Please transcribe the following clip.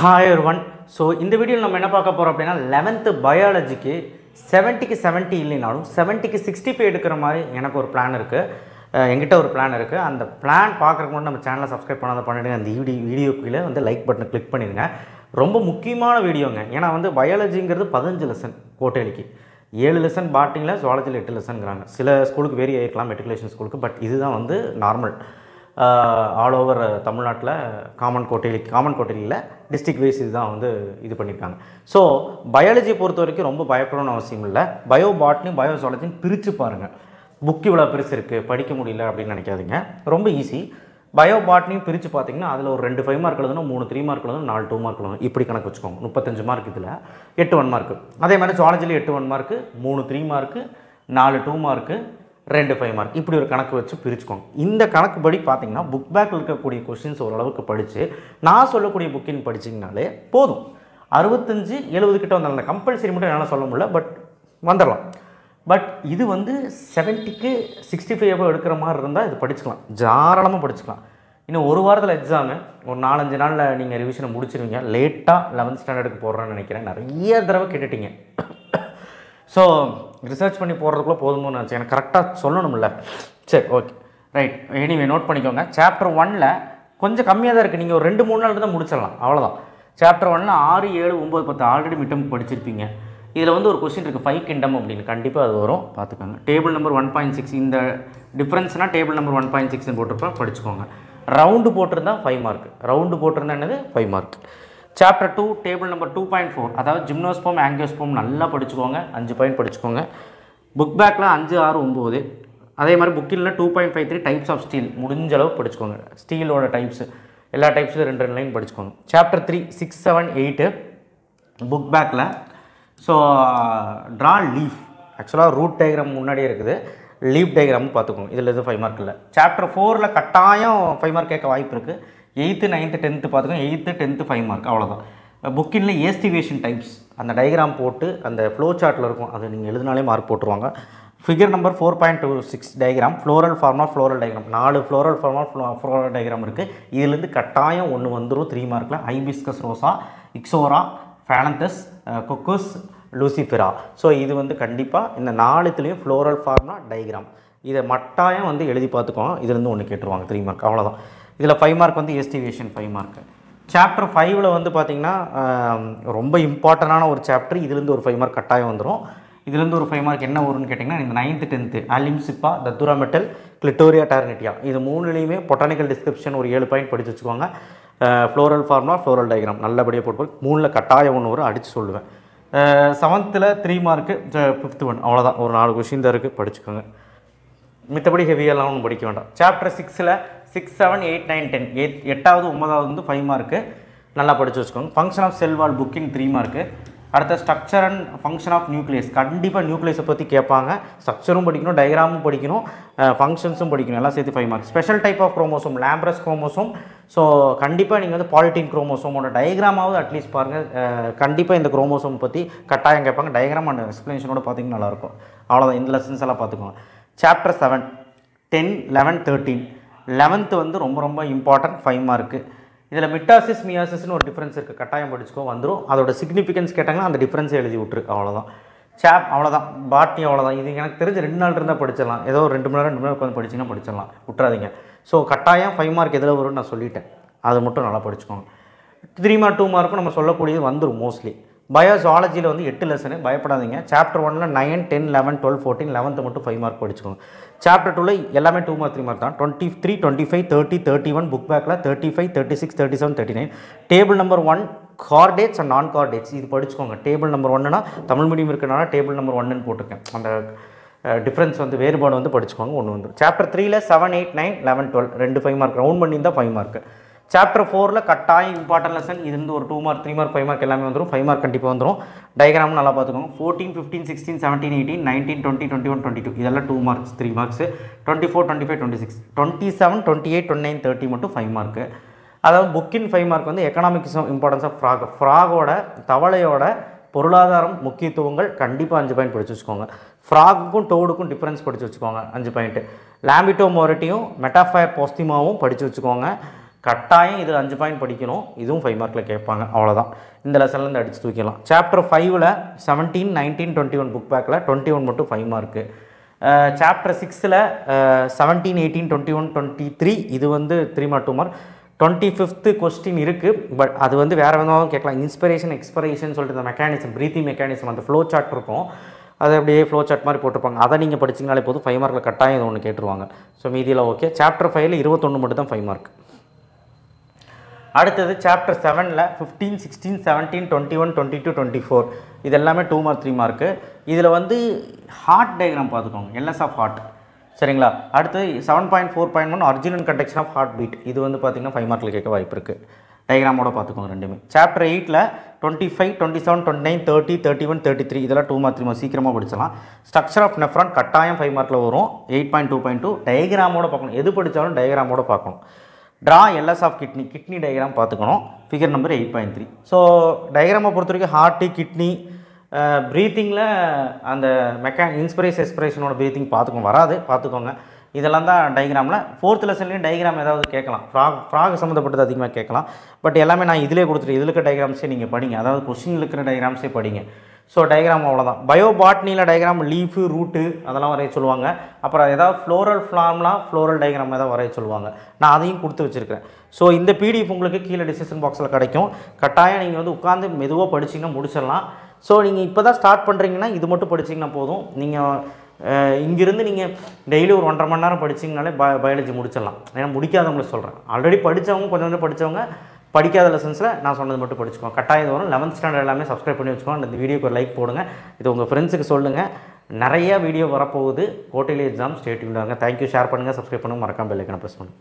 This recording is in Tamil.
Hi everyone. So இந்த வீடியோவில் நம்ம என்ன பார்க்க போகிறோம் அப்படின்னா 11th பயாலஜிக்கு 70க்கு 70 இல்லைனாலும் 70க்கு 65 எடுக்கிற மாதிரி எனக்கு ஒரு பிளான் இருக்குது. என்கிட்ட ஒரு பிளான் இருக்குது. அந்த பிளான் பார்க்குறதுக்கு முன்னாடி நம்ம சேனலை சப்ஸ்கிரைப் பண்ணாத பண்ணிவிடுங்க. அந்த வீடியோக்குள்ளே வந்து லைக் பட்டனை கிளிக் பண்ணிடுங்க. ரொம்ப முக்கியமான வீடியோங்க. ஏன்னா வந்து பயாலஜிங்கிறது 15 லெசன் கோட்டையிலிக்கு 7 லெசன் பாட்டிங்கில் ஜுவாலஜியில் 8 லெசனுங்கிறாங்க. சில ஸ்கூலுக்கு வேரி ஆகிருக்கலாம் மெட்ரிகுலேஷன் ஸ்கூலுக்கு. பட் இதுதான் வந்து நார்மல் ஆல் ஓவர் தமிழ்நாட்டில் காமன் கோட்டையில் டிஸ்ட்ரிக்ட் வைஸ் இதுதான் வந்து இது பண்ணியிருக்காங்க. ஸோ பயாலஜியை பொறுத்த வரைக்கும் ரொம்ப பயப்படணும்னு அவசியம் இல்லை. பயோ பாட்னி பயோ ஜுவாலஜின்னு பிரித்து பாருங்கள். புக் இவ்வளோ பெருசு இருக்குது படிக்க முடியல அப்படின்னு நினைக்காதீங்க. ரொம்ப ஈஸி. பயோ பாட்னியும் பிரித்து பார்த்தீங்கன்னா அதில் ஒரு 2 5 மார்க் எழுதணும், 3 3 மார்க் எழுதணும், 4 2 மார்க் எழுதணும். இப்படி கணக்கு வச்சுக்கோங்க. 35 மார்க் இதில் 8 1 மார்க்கு. அதே மாதிரி ஜுவாலஜியில் 8 1 மார்க்கு, 3 3 மார்க்கு, 4 2 மார்க்கு, 2 5 மார்க். இப்படி ஒரு கணக்கு வச்சு பிரிச்சுக்கோங்க. இந்த கணக்கு படி பார்த்தீங்கன்னா புக் பேக்கில் இருக்கக்கூடிய கொஸ்டின்ஸ் ஓரளவுக்கு படித்து நான் சொல்லக்கூடிய புக்கின் படிச்சிங்கனாலே போதும். 65 70 கிட்ட வந்தாலும் கம்பல்சரி மட்டும் என்னால் சொல்ல முடியல, பட் வந்துடலாம். பட் இது வந்து 70க்கு 65 எடுக்கிற மாதிரி இருந்தால் இது படிச்சுக்கலாம், தாராளமாக படிச்சுக்கலாம். இன்னும் ஒரு வாரத்தில் எக்ஸாமு, ஒரு 4-5 நாளில் நீங்கள் ரிவிஷனை முடிச்சிருவீங்க. லேட்டாக 11th ஸ்டாண்டர்டுக்கு போடுறேன்னு நினைக்கிறேன். நிறைய தடவை கேட்டுட்டீங்க. ஸோ ரிசர்ச் பண்ணி போடுறதுக்குள்ளே போதும்னு நினச்சேன். எனக்கு கரெக்டாக சொல்லணும்ல. சரி, ஓகே, ரைட். எனிவே நோட் பண்ணிக்கோங்க. சாப்டர் 1ல் கொஞ்சம் கம்மியாக தான் இருக்குது. நீங்கள் ஒரு 2-3 நாள் தான் முடிச்சிடலாம், அவ்வளோதான். சாப்டர் 1ல் 6 7 9 10 ஆல்ரெடி மிட்டம் படிச்சிருப்பீங்க. இதில் வந்து ஒரு கொஸ்டின் இருக்குது 5 கிங்டம் அப்படின்னு. கண்டிப்பாக அது வரும், பார்த்துக்கோங்க. டேபிள் நம்பர் 1.6 இந்த டிஃப்ரென்ஸ்னால் டேபிள் நம்பர் 1.6ன்னு போட்டிருப்பேன், படிச்சுக்கோங்க. ரவுண்டு போட்டிருந்தா 5 மார்க். ரவுண்டு போட்டிருந்தா என்னது 5 மார்க். சாப்டர் 2 டேபிள் நம்பர் 2.4 அதாவது ஜிம்னோஸ்போம் ஆங்கியோஸ்போம் நல்லா படிச்சுக்கோங்க. 5 பாயிண்ட் படிச்சுக்கோங்க. புக் பேக்கில் 5 6 9. அதே மாதிரி புக்கில் 2.53 டைப்ஸ் ஆஃப் ஸ்டீல் முடிஞ்ச அளவு படிச்சுக்கோங்க. ஸ்டீலோட டைப்ஸ் எல்லா டைப்ஸும் 2 லைன் படிச்சுக்கோங்க. சாப்டர் 3 6 7 8 புக் பேக்கில். ஸோ ட்ரா லீஃப், ஆக்சுவலாக ரூட் டயக்ராம் முன்னாடியே இருக்குது, லீஃப் டயக்ராமும் பார்த்துக்கோங்க. இதில் எதுவும் 5 மார்க் இல்லை. சாப்டர் 4ல் கட்டாயம் 5 மார்க் கேட்க வாய்ப்பு இருக்குது. 8th 9th 10th பார்த்துக்கோங்க. 8th 10th 5 மார்க், அவ்வளோதான். புக்கின்ல ஏஸ்டிவேஷன் டைப்ஸ் அந்த டயக்ராம் போட்டு அந்த ஃப்ளோ சார்ட்டில் இருக்கும், அது நீங்கள் எழுதினாலே மார்க் போட்டுருவாங்க. Figure number 4.26 diagram floral pharma floral diagram 4 floral pharma floral diagram இருக்குது. இதுலேருந்து கட்டாயம் ஒன்று வந்துடும் 3 மார்க்கில். ஹைபிஸ்கஸ் ரோசா, இக்ஸோரா, ஃபேலந்தஸ், கொக்கோஸ், லூசிஃபெரா. ஸோ இது வந்து கண்டிப்பாக இந்த 4த்துலேயும் ஃப்ளோரல் ஃபார்மா டயக்ராம் இதை மட்டாயம் வந்து எழுதி பார்த்துக்கோங்க. இதுலேருந்து ஒன்று கேட்டுருவாங்க 3 மார்க், அவ்வளோதான். இதில் 5 மார்க் வந்து எஸ்டிவேஷன் 5 மார்க். சாப்டர் 5ல் வந்து பார்த்திங்கன்னா ரொம்ப இம்பார்ட்டண்டான ஒரு சாப்டர். இதுலேருந்து ஒரு 5 மார்க் கட்டாயம் வந்துடும். இதுலேருந்து ஒரு 5 மார்க் என்ன வரும்னு கேட்டிங்கன்னா இந்த 9th 10th அலிம்சிப்பா, தத்துரா மெட்டல், கிளிட்டோரியா டார்னிட்டியா இது 3லேயுமே பொட்டானிக்கல் டிஸ்கிரிப்ஷன் ஒரு 7 பாயிண்ட் படித்து வச்சுக்கோங்க. ஃப்ளோரல் ஃபார்மா ஃப்ளோரல் டயக்ராம் நல்லபடியாக போட்டு 3ல் கட்டாயம் ஒன்று வரும், அடித்து சொல்லுவேன். 7th 3 மார்க்கு, 5th 1, அவ்வளோதான். ஒரு 4 கொஷின் தான் இருக்குது, படிச்சுக்கோங்க. மித்தபடி ஹெவியெல்லாம் ஒன்றும் படிக்க வேண்டாம். சாப்டர் 6ல் 6 7 8 9 10 8வது 9வது வந்து 5 மார்க்கு நல்லா படித்து வச்சுக்கோங்க. Function of cell wall booking 3 mark. அடுத்த structure and function of nucleus, கண்டிப்பாக நியூக்ளியஸை பற்றி கேட்பாங்க. ஸ்ட்ரக்சரும் படிக்கணும், டயக்ராமும் படிக்கணும், ஃபங்க்ஷன்ஸும் படிக்கணும், எல்லாம் சேர்த்து 5 mark. Special type of chromosome lampbrush chromosome. So கண்டிப்பாக நீங்கள் வந்து பாலிட்டின் குரோமோசோமோட டயக்ராமாவது அட்லீஸ்ட் பாருங்கள். கண்டிப்பாக இந்த குரோமோசோம் பற்றி கட்டாயம் கேட்பாங்க. டயக்ராம் அண்ட் எக்ஸ்ப்ளனேஷனோட பார்த்தீங்கன்னா நல்லாயிருக்கும், அவ்வளோதான். இந்த லெசன்ஸ் எல்லாம் பார்த்துக்கோங்க. சாப்டர் 7 10 11 13 11th வந்து ரொம்ப ரொம்ப இம்பார்ட்டன்ட் 5 மார்க்கு. இதில் மிட்டாசிஸ் மியாசிஸ்னு ஒரு டிஃப்ரென்ஸ் இருக்குது, கட்டாயம் படிச்சுக்கோ, வந்துடும். அதோட சிக்னிஃபிகன்ஸ் கேட்டாங்கன்னா அந்த டிஃப்ரென்ஸை எழுதி விட்டுரு, அவ்வளோதான். அவ்வளோதான். பாட்னி அவ்வளோதான். இது எனக்கு தெரிஞ்சு 2 நாள் இருந்தால் படிச்சிடலாம். ஏதோ ஒரு 2 மணி நேரம் உட்காந்து படிச்சிங்கன்னா படிச்சிடலாம், விட்டுறாதீங்க. ஸோ கட்டாயம் 5 மார்க் எதில் வரும்னு நான் சொல்லிட்டேன், அது மட்டும் நல்லா படிச்சுக்கோங்க. 3 மார்க் 2 மார்க்கும் நம்ம சொல்லக்கூடியது வந்துடும் மோஸ்ட்லி. பயோஜாலஜியில் வந்து 8 லெசனு, பயப்படாதீங்க. சாப்டர் 1ல் 9 10 11 12 14 11th மட்டும் 5 மார்க் படிச்சுக்கோங்க. சாப்டர் 2ல் எல்லாமே 2 மார்க் 3 மார்க் தான். 23 25 30 31 புக் பேக்கில் 35 36 37 39 டேபிள் நம்பர் 1 கார்டேட்ஸ் அண்ட் நான் கார்டேட்ஸ் இது படிச்சுக்கோங்க. டேபிள் நம்பர் 1னா தமிழ் மீடியம் இருக்கிறனால டேபிள் நம்பர் 1ன்னு போட்டிருக்கேன். அந்த டிஃப்ரென்ஸ் வந்து வேறுபாடு வந்து படிச்சுக்கோங்க, ஒன்று வந்து. சாப்டர் 3ல் 7 8 9 11 12 2 5 மார்க் ரவுண்ட் பண்ணியிருந்தால் 5 மார்க். சாப்டர் 4ல் கட்டாயம் இம்பார்ட்டன்ட் லெசன் இது வந்து ஒரு 2 மார்க் 3 மார்க் 5 மார்க் எல்லாமே வந்துடும். 5 மார்க் கண்டிப்பாக வந்துடும். டயக்ராமும் நல்லா பார்த்துக்கோங்க. 14 15 16 17 18 19 20 21 22 இதெல்லாம் 2 மார்க்ஸ் 3 மார்க்ஸ். 24 25 26 27 28 29 30 மட்டும் 5 மார்க்கு. அதாவது புக்கின் 5 மார்க் வந்து எக்கனாமிக்ஸ் இம்பார்ட்டன்ஸ் ஆஃப் ஃப்ராகோட தவளையோட பொருளாதாரம் முக்கியத்துவங்கள் கண்டிப்பாக 5 பாயிண்ட் படித்து வச்சுக்கோங்க. ஃப்ராகுக்கும் டோடுக்கும் டிஃப்ரென்ஸ் படித்து வச்சுக்கோங்க 5 பாயிண்ட்டு. லாம்பிட்டோ மோரட்டியும் மெட்டாஃபயர் போஸ்திமாவும் படித்து வச்சுக்கோங்க. கட்டாயம் இது 5 பாயிண்ட் படிக்கணும். இதுவும் 5 மார்க்கில் கேட்பாங்க. அவ்வளோதான். இந்த லெசன்லேருந்து அடித்து தூக்கிடலாம். சாப்டர் 5ல் 17, 19, 21 புக் பேக்கில் 21 மட்டும் 5 மார்க்கு. சாப்டர் 6ல் 17, 18, 21, 23 இது வந்து 3 மார்க் 2 மார்க். 25th கொஸ்டின் இருக்குது. பட் அது வந்து வேறு விதமாகவும் கேட்கலாம். இன்ஸ்பிரேஷன் எக்ஸ்பிரேஷன் சொல்லிட்டு இந்த மெக்கானிசம், ப்ரீத்திங் மெக்கானிசம், அந்த ஃப்ளோ சார்ட் இருக்கும். அது அப்படியே ஃப்ளோ சார்ட் மாதிரி போட்டிருப்பாங்க. அதை நீங்கள் படிச்சிங்கனாலே போதும். 5 மார்க்கில் கட்டாயம் இது ஒன்று கேட்டுருவாங்க. ஸோ மீதியில் ஓகே. சாப்டர் 5ல் 21 மட்டும் தான் 5 மார்க். அடுத்தது சாப்டர் 7ல் 15, 16, 17, 21, 22, 24 இது எல்லாமே 2 மார்க் 3 மார்க்கு. இதில் வந்து ஹார்ட் டயக்ராம் பார்த்துக்கோங்க. LS of heart. சரிங்களா? அடுத்தது 7.4.1 அர்ஜுனன் கண்டக்ஷன் ஆஃப் ஹார்ட் பீட். இது வந்து பார்த்திங்கன்னா 5 மார்க்கில் கேட்க வாய்ப்பு இருக்குது. டயக்ராமோட பார்த்துக்கோங்க ரெண்டுமே. சாப்டர் 8ல் 25, 27, 29, 30, 31, 33 இதெல்லாம் 2 மார்க் 3 மார்க் சீக்கிரமாக படிச்சலாம். ஸ்ட்ரக்சர் ஆஃப் நெஃப்ரான் கட்டாயம் 5 மார்க்கில் வரும். 8.2.2 டயக்ராமோட பார்க்கணும். எது படித்தாலும் டயக்ராமோட பார்க்கணும். Draw LS of kidney diagram பார்த்துக்கணும். Figure number 8.3. ஸோ டயக்ராமை பொறுத்த வரைக்கும் ஹார்ட்டு, கிட்னி, ப்ரீத்திங்கில் அந்த இன்ஸ்பிரேஷன் எக்ஸ்பிரேஷனோட ப்ரீத்திங் பார்த்துக்கோங்க. இதெல்லாம் தான் டயக்ராமில். 4th லெசன்லேயும் டயக்ராம் ஏதாவது கேட்கலாம். ஃப்ராக் சம்மந்தப்பட்டது அதிகமாக கேட்கலாம். பட் எல்லாமே நான் இதிலே கொடுத்துட்டு இதில் இருக்க டயக்ராம்ஸே நீங்கள் படிங்க. அதாவது கொஸ்டினில் இருக்கிற டயக்ராம்ஸே படிங்க. ஸோ டயக்ராம் அவ்வளோதான். பயோபாட்னியில் டயக்ராம் லீஃபு, ரூட்டு அதெல்லாம் வரைய சொல்லுவாங்க. அப்புறம் ஏதாவது ஃப்ளோரல் ஃப்ளார்ம்லாம் ஃப்ளோரல் டயக்ராம் ஏதாவது வரைய சொல்லுவாங்க. நான் அதையும் கொடுத்து வச்சுருக்கிறேன். ஸோ இந்த பிடிஎஃப் உங்களுக்கு கீழே டிஸ்கிரிப்ஷன் பாக்ஸில் கிடைக்கும். கட்டாயம் நீங்கள் வந்து உட்காந்து மெதுவாக படிச்சிங்கன்னா முடிச்சிடலாம். ஸோ நீங்கள் இப்போ தான் ஸ்டார்ட் பண்ணுறீங்கன்னா இது மட்டும் படிச்சிங்கன்னா போதும். நீங்கள் இங்கேருந்து நீங்கள் டெய்லி ஒரு 1.5 மணி நேரம் படிச்சிங்கனாலே பயாலஜி முடிச்சிடலாம். ஏன்னா முடிக்காதவங்களுக்கு சொல்கிறேன். ஆல்ரெடி படித்தவங்க கொஞ்சம் படித்தவங்க படிக்காத லெசன்ஸில் நான் சொன்னது மட்டும் படிச்சுக்கோங்க. கட்டாயம் இது வரும். 11th ஸ்டாண்டர்ட் எல்லாமே சப்ஸ்கிரைப் பண்ணி வச்சுக்கோங்க. இந்த வீடியோக்கு ஒரு லைக் போடுங்க. இது உங்கள் ஃப்ரெண்ட்ஸுக்கு சொல்லுங்கள். நிறைய வீடியோ வரப்போகுது. குவார்ட்டர்லி எக்ஸாம் ஸ்டே டியூன்டாக இருங்க. தேங்க்யூ. ஷேர் பண்ணுங்கள், சப்ஸ்கிரைப் பண்ணுங்கள், மறக்காம பெல் ஐகானை ப்ரெஸ் பண்ணுங்கள்.